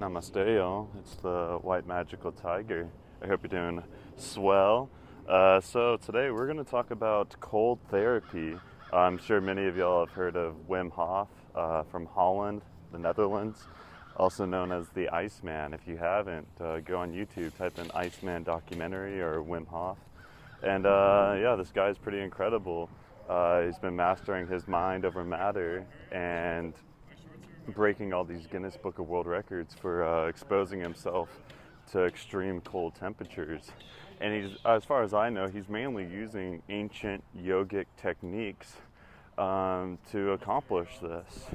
Namaste, y'all. It's the White Magical Tiger. I hope you're doing swell. So today we're going to talk about cold therapy. I'm sure many of y'all have heard of Wim Hof from Holland, the Netherlands, also known as the Iceman. If you haven't, go on YouTube, type in Iceman documentary or Wim Hof. And yeah, this guy's pretty incredible. He's been mastering his mind over matter and breaking all these Guinness Book of World Records for exposing himself to extreme cold temperatures. And he's, as far as I know, he's mainly using ancient yogic techniques to accomplish this.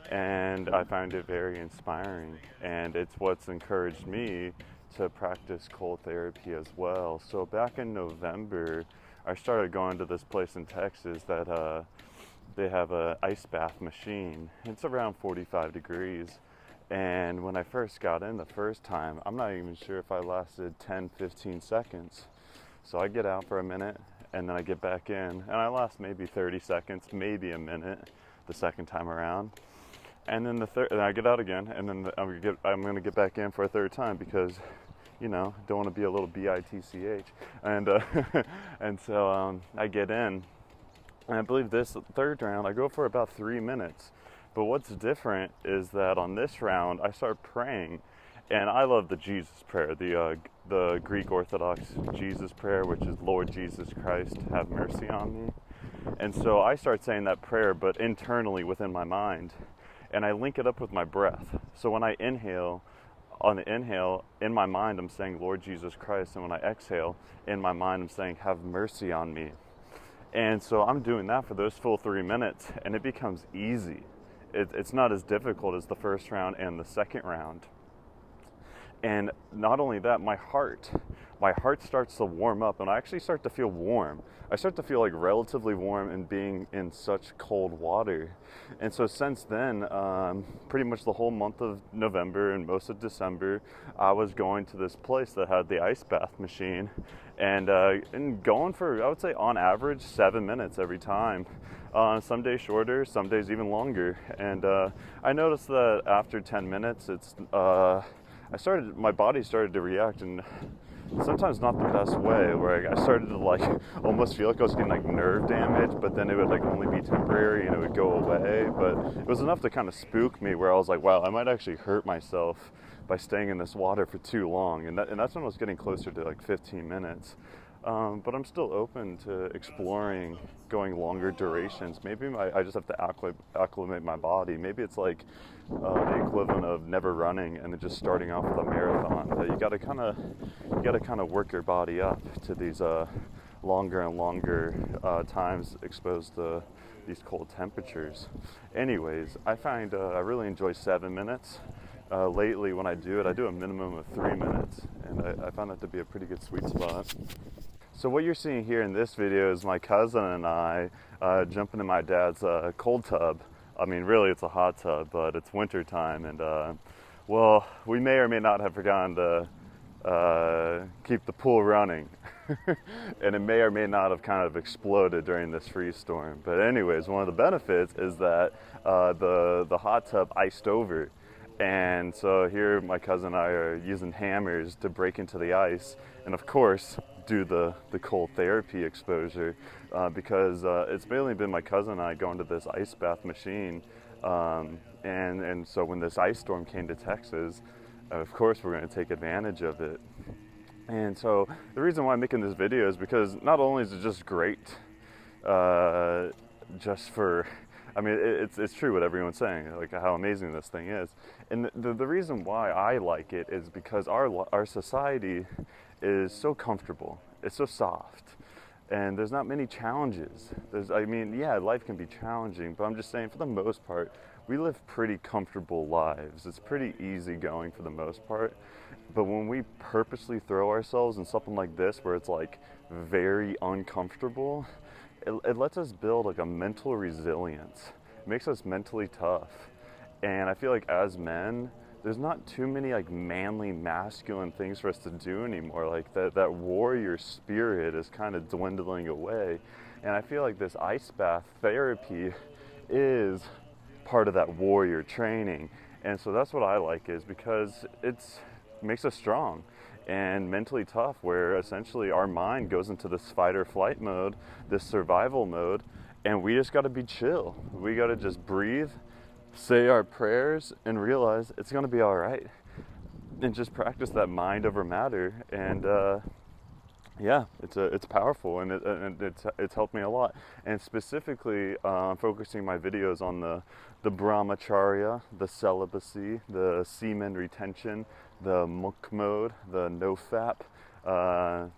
And I find it very inspiring, and it's what's encouraged me to practice cold therapy as well. So back in November, I started going to this place in Texas that they have an ice bath machine. It's around 45 degrees. And when I first got in the first time, I'm not even sure if I lasted 10, 15 seconds. So I get out for a minute, and then I get back in, and I last maybe 30 seconds, maybe a minute the second time around. And then and I get out again, and then I'm going to get back in for a third time because, you know, don't want to be a little bitch. And and so I get in. And I believe this third round, I go for about 3 minutes. But what's different is that on this round, I start praying. And I love the Jesus prayer, the Greek Orthodox Jesus prayer, which is, Lord Jesus Christ, have mercy on me. And so I start saying that prayer, but internally within my mind. And I link it up with my breath. So when I inhale, on the inhale, in my mind, I'm saying, Lord Jesus Christ. And when I exhale, in my mind, I'm saying, have mercy on me. And so I'm doing that for those full 3 minutes, and it becomes easy. It's not as difficult as the first round and the second round. And not only that, my heart starts to warm up, and I actually start to feel warm. I start to feel like relatively warm in being in such cold water. And so since then, pretty much the whole month of November and most of December, I was going to this place that had the ice bath machine and going for, I would say on average, 7 minutes every time. Some days shorter, some days even longer. And I noticed that after 10 minutes, my body started to react in sometimes not the best way, where I started to like almost feel like I was getting like nerve damage, but then it would like only be temporary and it would go away. But it was enough to kind of spook me, where I was like, wow, I might actually hurt myself by staying in this water for too long. And that's when I was getting closer to like 15 minutes. But I'm still open to exploring going longer durations. Maybe I just have to acclimate my body. Maybe it's like the equivalent of never running and then just starting off with a marathon. That you gotta kind of work your body up to these longer and longer times exposed to these cold temperatures. Anyways, I find I really enjoy 7 minutes. Lately, when I do it, I do a minimum of 3 minutes, and I found that to be a pretty good sweet spot. So what you're seeing here in this video is my cousin and I jumping in my dad's cold tub. I mean, really, it's a hot tub, but it's winter time, and well, we may or may not have forgotten to keep the pool running, and it may or may not have kind of exploded during this freeze storm. But anyways, one of the benefits is that the hot tub iced over. And so here my cousin and I are using hammers to break into the ice, and of course do the cold therapy exposure because it's mainly been my cousin and I going to this ice bath machine, and so when this ice storm came to Texas, of course we're going to take advantage of it. And so the reason why I'm making this video is because not only is it just great just for, I mean, it's true what everyone's saying, like how amazing this thing is. And the reason why I like it is because our society is so comfortable. It's so soft. And there's not many challenges. Yeah, life can be challenging, but I'm just saying for the most part, we live pretty comfortable lives. It's pretty easy going for the most part. But when we purposely throw ourselves in something like this, where it's like very uncomfortable, it lets us build like a mental resilience. It makes us mentally tough. And I feel like as men, there's not too many like manly, masculine things for us to do anymore. Like that warrior spirit is kind of dwindling away. And I feel like this ice bath therapy is part of that warrior training. And so that's what I like, is because it makes us strong and mentally tough, where essentially our mind goes into this fight or flight mode, this survival mode, and we just got to be chill. We got to just breathe, say our prayers, and realize it's going to be all right, and just practice that mind over matter. And yeah, it's powerful, and it's helped me a lot. And specifically, focusing my videos on the brahmacharya, the celibacy, the semen retention, the monk mode, the no-fap,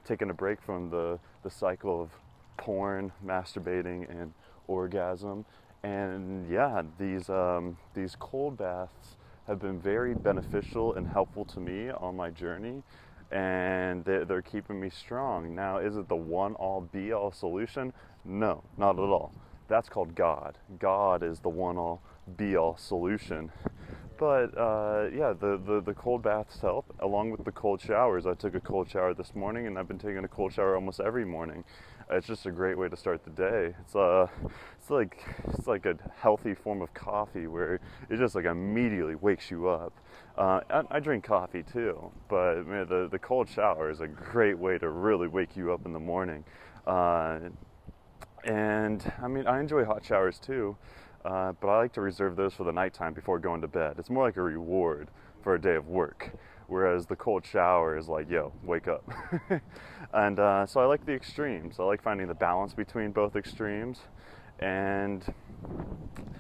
taking a break from the cycle of porn, masturbating, and orgasm. And yeah, these cold baths have been very beneficial and helpful to me on my journey, and they're keeping me strong. Now, is it the one-all be-all solution? No, not at all. That's called God. God is the one-all be-all solution. But yeah, the cold baths help, along with the cold showers. I took a cold shower this morning, and I've been taking a cold shower almost every morning. It's just a great way to start the day. It's like a healthy form of coffee, where it just like immediately wakes you up. I drink coffee too, but man, the cold shower is a great way to really wake you up in the morning. And I mean, I enjoy hot showers too, but I like to reserve those for the nighttime before going to bed. It's more like a reward for a day of work, whereas the cold shower is like, yo, wake up. And so I like the extremes. I like finding the balance between both extremes. And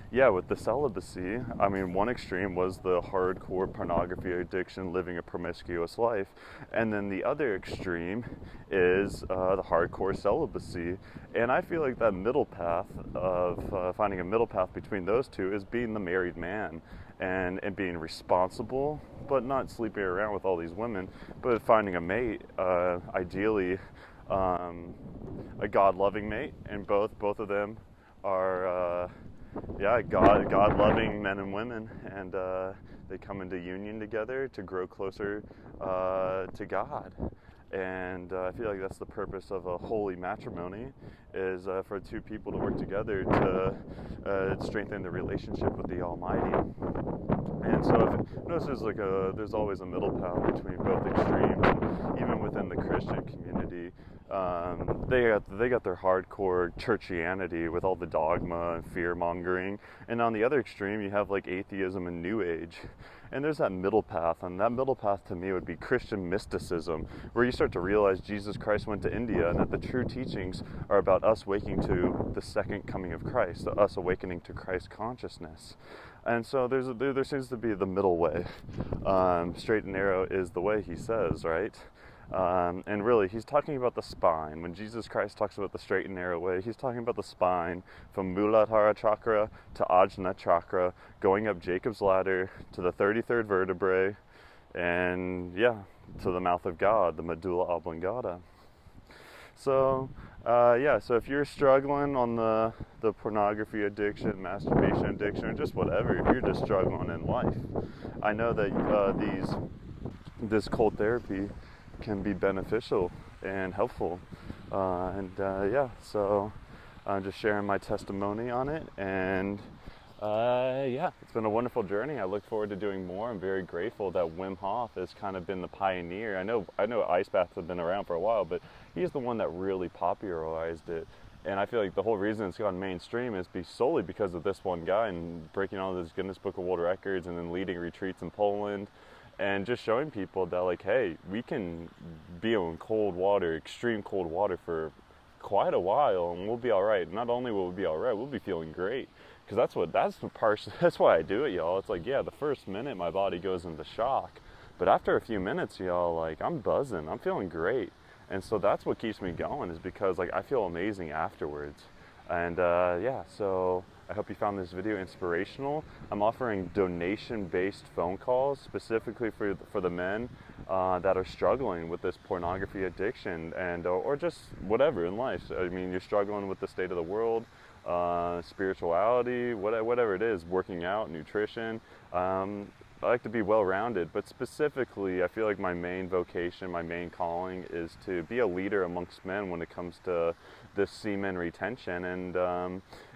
yeah, with the celibacy, I mean, one extreme was the hardcore pornography addiction, living a promiscuous life. And then the other extreme is the hardcore celibacy. And I feel like that middle path of finding a middle path between those two is being the married man, and being responsible, but not sleeping around with all these women, but finding a mate, ideally a God-loving mate, and both of them are God-loving men and women, and they come into union together to grow closer to God. And I feel like that's the purpose of a holy matrimony, is for two people to work together to strengthen the relationship with the Almighty. And so notice there's always a middle path between both extremes. And even within the Christian community, they got their hardcore churchianity with all the dogma and fear mongering, and on the other extreme you have like atheism and New Age. And there's that middle path, and that middle path to me would be Christian mysticism, where you start to realize Jesus Christ went to India, and that the true teachings are about us waking to the second coming of Christ, us awakening to Christ consciousness. And so there seems to be the middle way. Straight and narrow is the way, he says, right? And really, he's talking about the spine. When Jesus Christ talks about the straight and narrow way, he's talking about the spine from Muladhara chakra to Ajna chakra, going up Jacob's ladder to the 33rd vertebrae, and yeah, to the mouth of God, the medulla oblongata. So, so if you're struggling on the pornography addiction, masturbation addiction, or just whatever, if you're just struggling in life, I know that this cold therapy can be beneficial and helpful. So I'm just sharing my testimony on it, and it's been a wonderful journey. I look forward to doing more. I'm very grateful that Wim Hof has kind of been the pioneer. I know ice baths have been around for a while, but he's the one that really popularized it. And I feel like the whole reason it's gone mainstream is solely because of this one guy, and breaking all this Guinness Book of World Records, and then leading retreats in Poland, and just showing people that, like, hey, we can be in cold water, extreme cold water, for quite a while, and we'll be all right. Not only will we be all right, we'll be feeling great. Because that's why I do it, y'all. It's like, yeah, the first minute my body goes into shock, but after a few minutes, y'all, like, I'm buzzing, I'm feeling great. And so that's what keeps me going, is because, like, I feel amazing afterwards. And so I hope you found this video inspirational. I'm offering donation-based phone calls specifically for the men that are struggling with this pornography addiction, and or just whatever in life. I mean, you're struggling with the state of the world, spirituality, whatever it is, working out, nutrition. I like to be well-rounded, but specifically, I feel like my main vocation, my main calling, is to be a leader amongst men when it comes to this semen retention,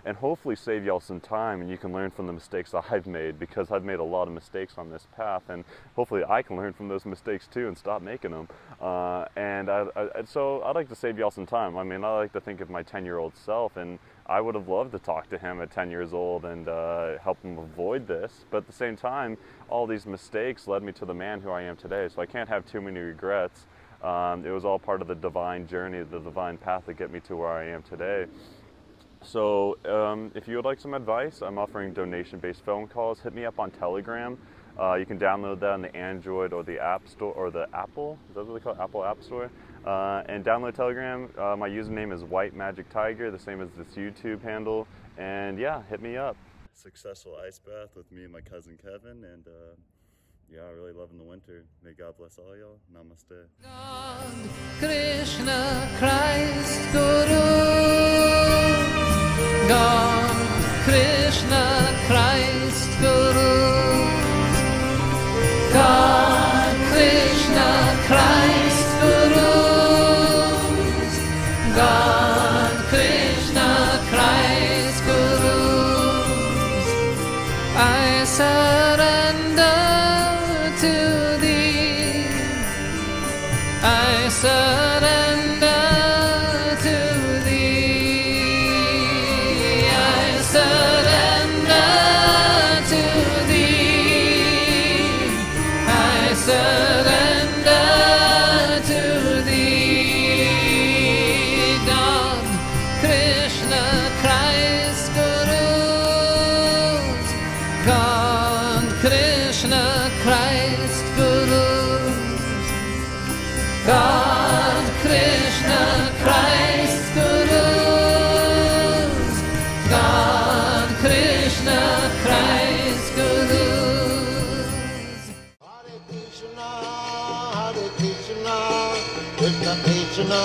and hopefully save y'all some time, and you can learn from the mistakes that I've made, because I've made a lot of mistakes on this path, and hopefully I can learn from those mistakes too and stop making them. So I'd like to save y'all some time. I mean, I like to think of my 10-year-old self, and I would have loved to talk to him at 10 years old and help him avoid this. But at the same time, all these mistakes led me to the man who I am today, so I can't have too many regrets. It was all part of the divine journey, the divine path to get me to where I am today. So if you would like some advice, I'm offering donation-based phone calls. Hit me up on Telegram. You can download that on the Android or the App Store, or the Apple, is that what they call it? Apple App Store? And download Telegram. My username is White Magic Tiger, the same as this YouTube handle. And yeah, hit me up. Successful ice bath with me and my cousin Kevin, and yeah, I really loving the winter. May God bless all y'all. Namaste. God, Krishna, Christ, Guru. God, Krishna, Christ, Guru. God, Krishna, Christ, Guru. God, Krishna, Christ, Guru. I surrender to thee. I surrender to thee. I surrender to thee. I surrender to thee. God, Krishna, Christ, Gurus. God, Krishna, Christ, Gurus. God, Krishna, Christ, Gurus. God, Krishna, Christ, Gurus. Hare Krishna, Krishna Krishna,